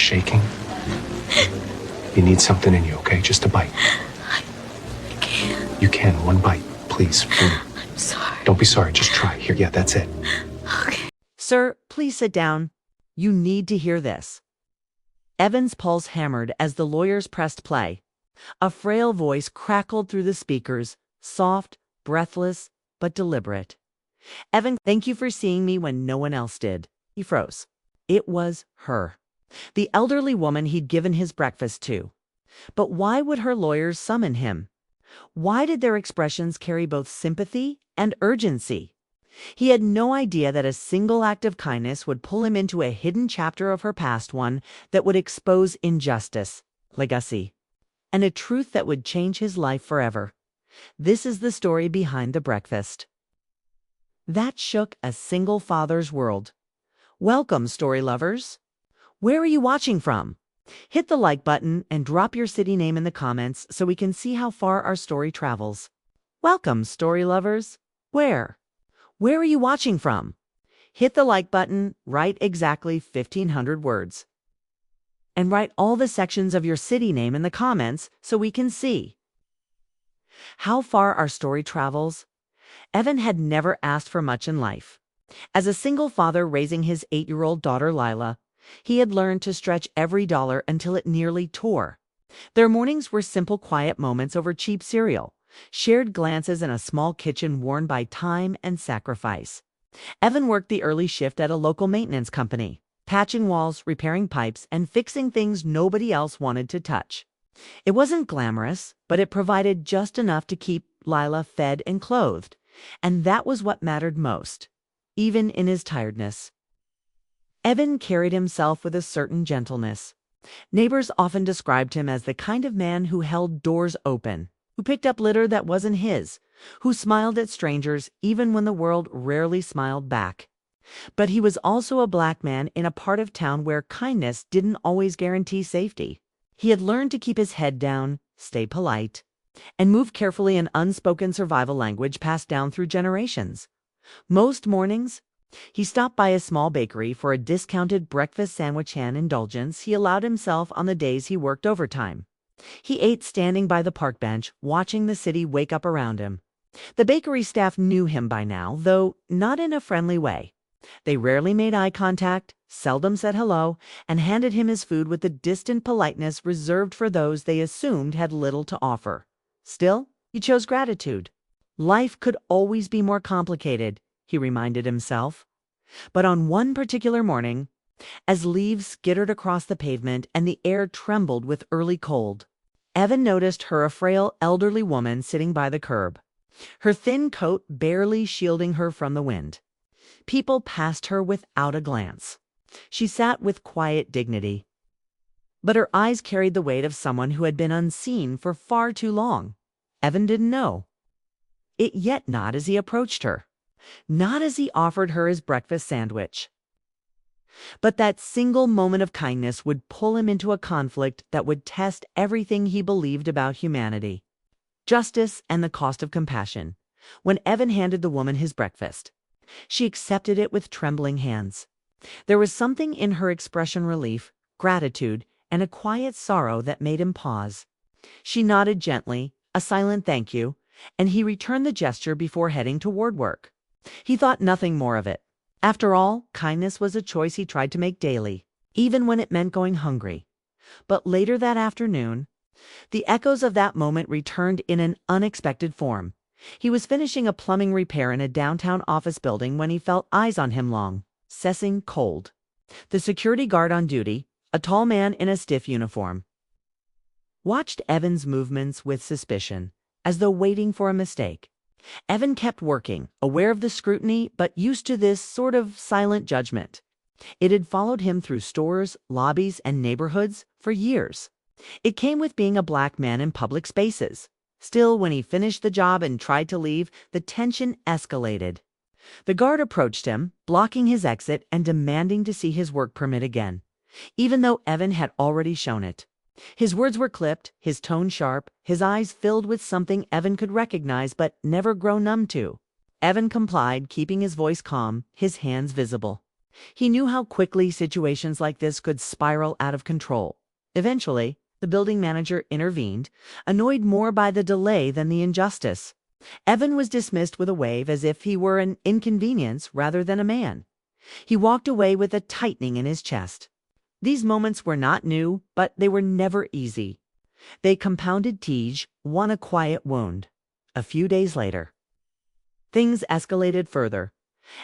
shaking. You need something in you, okay? Just a bite. I can't. You can. One bite, please. For me. I'm sorry. Don't be sorry. Just try. Here, yeah, that's it. Okay. Sir, please sit down. You need to hear this. Evan's pulse hammered as the lawyers pressed play. A frail voice crackled through the speakers, soft, breathless, but deliberate. Evan, thank you for seeing me when no one else did. He froze. It was her. The elderly woman he'd given his breakfast to. But why would her lawyers summon him? Why did their expressions carry both sympathy and urgency? He had no idea that a single act of kindness would pull him into a hidden chapter of her past, one that would expose injustice, legacy, and a truth that would change his life forever. This is the story behind the breakfast that shook a single father's world. Welcome, story lovers. Where are you watching from? Hit the like button and drop your city name in the comments so we can see how far our story travels. Welcome, story lovers. Where are you watching from? Hit the like button, write exactly 1,500 words. And write all the sections of your city name in the comments so we can see how far our story travels. Evan had never asked for much in life. As a single father raising his 8-year-old daughter Lila, he had learned to stretch every dollar until it nearly tore. Their mornings were simple, quiet moments over cheap cereal, shared glances in a small kitchen worn by time and sacrifice. Evan worked the early shift at a local maintenance company, patching walls, repairing pipes, and fixing things nobody else wanted to touch. It wasn't glamorous, but it provided just enough to keep Lila fed and clothed, and that was what mattered most, even in his tiredness. Evan carried himself with a certain gentleness. Neighbors often described him as the kind of man who held doors open, who picked up litter that wasn't his, who smiled at strangers even when the world rarely smiled back. But he was also a black man in a part of town where kindness didn't always guarantee safety. He had learned to keep his head down, stay polite, and move carefully in unspoken survival language passed down through generations. Most mornings, he stopped by a small bakery for a discounted breakfast sandwich, an indulgence he allowed himself on the days he worked overtime. He ate standing by the park bench, watching the city wake up around him. The bakery staff knew him by now, though not in a friendly way. They rarely made eye contact, seldom said hello, and handed him his food with the distant politeness reserved for those they assumed had little to offer. Still, he chose gratitude. Life could always be more complicated, he reminded himself. But on one particular morning, as leaves skittered across the pavement and the air trembled with early cold, Evan noticed her, a frail elderly woman sitting by the curb, her thin coat barely shielding her from the wind. People passed her without a glance. She sat with quiet dignity, but her eyes carried the weight of someone who had been unseen for far too long. Evan didn't know it yet, not as he approached her, not as he offered her his breakfast sandwich. But that single moment of kindness would pull him into a conflict that would test everything he believed about humanity, justice, and the cost of compassion. When Evan handed the woman his breakfast, she accepted it with trembling hands. There was something in her expression, relief, gratitude, and a quiet sorrow that made him pause. She nodded gently, a silent thank you, and he returned the gesture before heading toward work. He thought nothing more of it. After all, kindness was a choice he tried to make daily, even when it meant going hungry. But later that afternoon, the echoes of that moment returned in an unexpected form. He was finishing a plumbing repair in a downtown office building when he felt eyes on him, long, sessing, cold. The security guard on duty, a tall man in a stiff uniform, watched Evan's movements with suspicion, as though waiting for a mistake. Evan kept working, aware of the scrutiny, but used to this sort of silent judgment. It had followed him through stores, lobbies, and neighborhoods for years. It came with being a black man in public spaces. Still, when he finished the job and tried to leave, the tension escalated. The guard approached him, blocking his exit and demanding to see his work permit again, even though Evan had already shown it. His words were clipped, his tone sharp, his eyes filled with something Evan could recognize but never grow numb to. Evan complied, keeping his voice calm, his hands visible. He knew how quickly situations like this could spiral out of control. Eventually, the building manager intervened, annoyed more by the delay than the injustice. Evan was dismissed with a wave as if he were an inconvenience rather than a man. He walked away with a tightening in his chest. These moments were not new, but they were never easy. They compounded Tej, one a quiet wound. A few days later, things escalated further.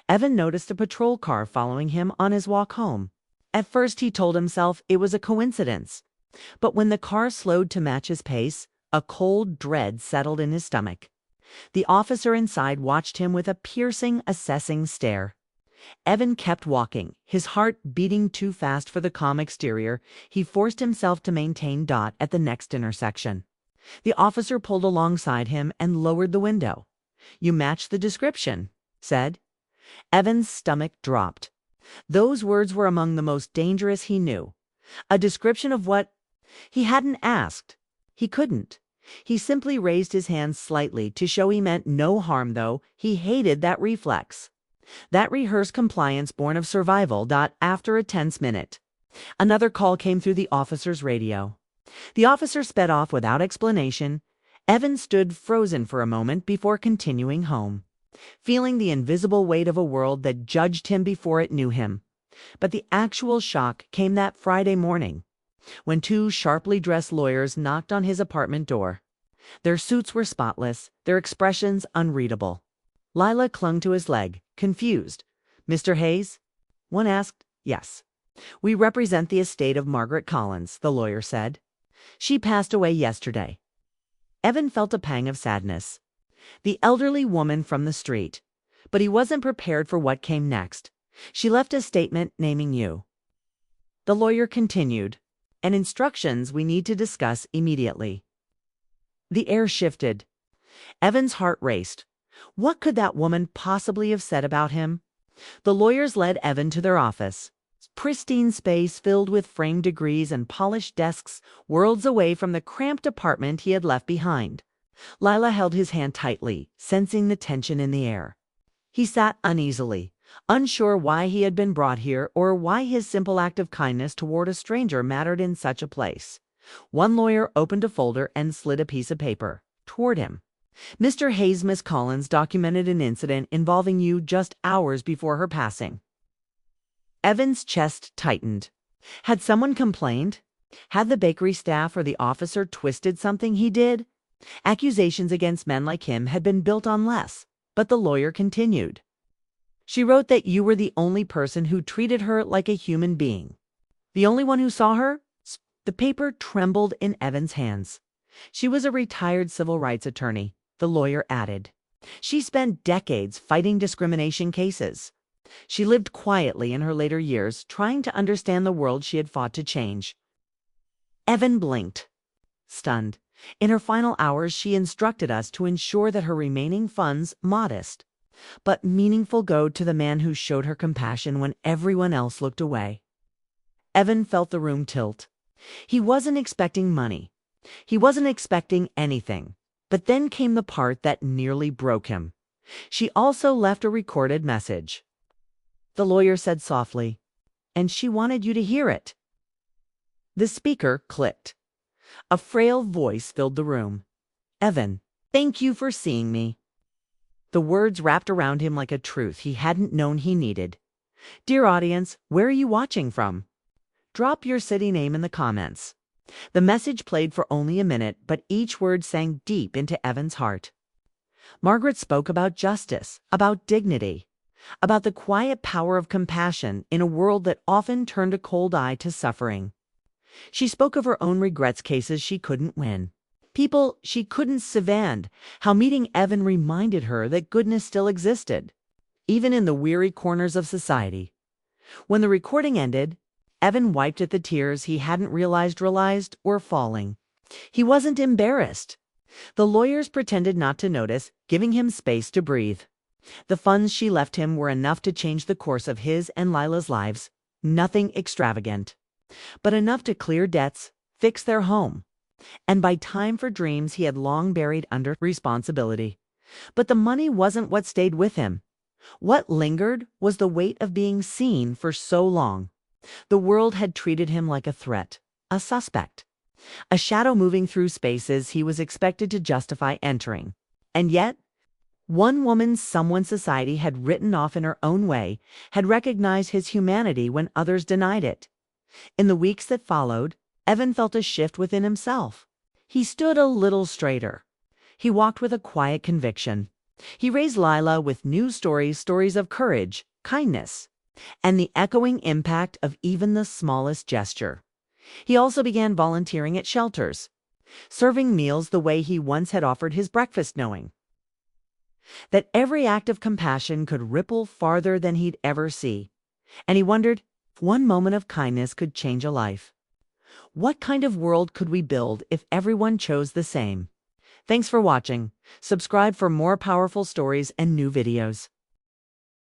Evan noticed a patrol car following him on his walk home. At first he told himself it was a coincidence. But when the car slowed to match his pace, a cold dread settled in his stomach. The officer inside watched him with a piercing, assessing stare. Evan kept walking, his heart beating too fast for the calm exterior. He forced himself to maintain dot at the next intersection. The officer pulled alongside him and lowered the window. "You match the description," said. Evan's stomach dropped. Those words were among the most dangerous he knew. A description of what? He hadn't asked. He couldn't. He simply raised his hands slightly to show he meant no harm, though he hated that reflex. That rehearsed compliance born of survival. After a tense minute, another call came through the officer's radio. The officer sped off without explanation. Evan stood frozen for a moment before continuing home, feeling the invisible weight of a world that judged him before it knew him. But the actual shock came that Friday morning, when two sharply dressed lawyers knocked on his apartment door. Their suits were spotless, their expressions unreadable. Lila clung to his leg, confused. "Mr. Hayes?" One asked. "Yes. We represent the estate of Margaret Collins," the lawyer said. "She passed away yesterday." Evan felt a pang of sadness. The elderly woman from the street. But he wasn't prepared for what came next. "She left a statement naming you." The lawyer continued, "And instructions we need to discuss immediately." The air shifted. Evan's heart raced. What could that woman possibly have said about him? The lawyers led Evan to their office. Pristine space filled with framed degrees and polished desks, worlds away from the cramped apartment he had left behind. Lila held his hand tightly, sensing the tension in the air. He sat uneasily, unsure why he had been brought here or why his simple act of kindness toward a stranger mattered in such a place. One lawyer opened a folder and slid a piece of paper toward him. "Mr. Hayes, Miss Collins documented an incident involving you just hours before her passing." Evan's chest tightened. Had someone complained? Had the bakery staff or the officer twisted something he did? Accusations against men like him had been built on less, but the lawyer continued. "She wrote that you were the only person who treated her like a human being. The only one who saw her?" The paper trembled in Evan's hands. "She was a retired civil rights attorney," the lawyer added. "She spent decades fighting discrimination cases. She lived quietly in her later years, trying to understand the world she had fought to change." Evan blinked, stunned. "In her final hours, she instructed us to ensure that her remaining funds, modest but meaningful, go to the man who showed her compassion when everyone else looked away." Evan felt the room tilt. He wasn't expecting money. He wasn't expecting anything. But then came the part that nearly broke him. "She also left a recorded message." The lawyer said softly, "And she wanted you to hear it." The speaker clicked. A frail voice filled the room. "Evan, thank you for seeing me." The words wrapped around him like a truth he hadn't known he needed. "Dear audience, where are you watching from? Drop your city name in the comments." The message played for only a minute, but each word sank deep into Evan's heart. Margaret spoke about justice, about dignity, about the quiet power of compassion in a world that often turned a cold eye to suffering. She spoke of her own regrets, cases she couldn't win, people she couldn't savand, how meeting Evan reminded her that goodness still existed, even in the weary corners of society. When the recording ended, Evan wiped at the tears he hadn't realized were falling. He wasn't embarrassed. The lawyers pretended not to notice, giving him space to breathe. The funds she left him were enough to change the course of his and Lila's lives. Nothing extravagant, but enough to clear debts, fix their home, and buy time for dreams he had long buried under responsibility. But the money wasn't what stayed with him. What lingered was the weight of being seen for so long. The world had treated him like a threat, a suspect, a shadow moving through spaces he was expected to justify entering. And yet, one woman someone society had written off in her own way had recognized his humanity when others denied it. In the weeks that followed, Evan felt a shift within himself. He stood a little straighter. He walked with a quiet conviction. He raised Lila with new stories of courage, kindness, and the echoing impact of even the smallest gesture. He also began volunteering at shelters, serving meals the way he once had offered his breakfast, knowing that every act of compassion could ripple farther than he'd ever see. And he wondered if one moment of kindness could change a life. What kind of world could we build if everyone chose the same? Thanks for watching. Subscribe for more powerful stories and new videos.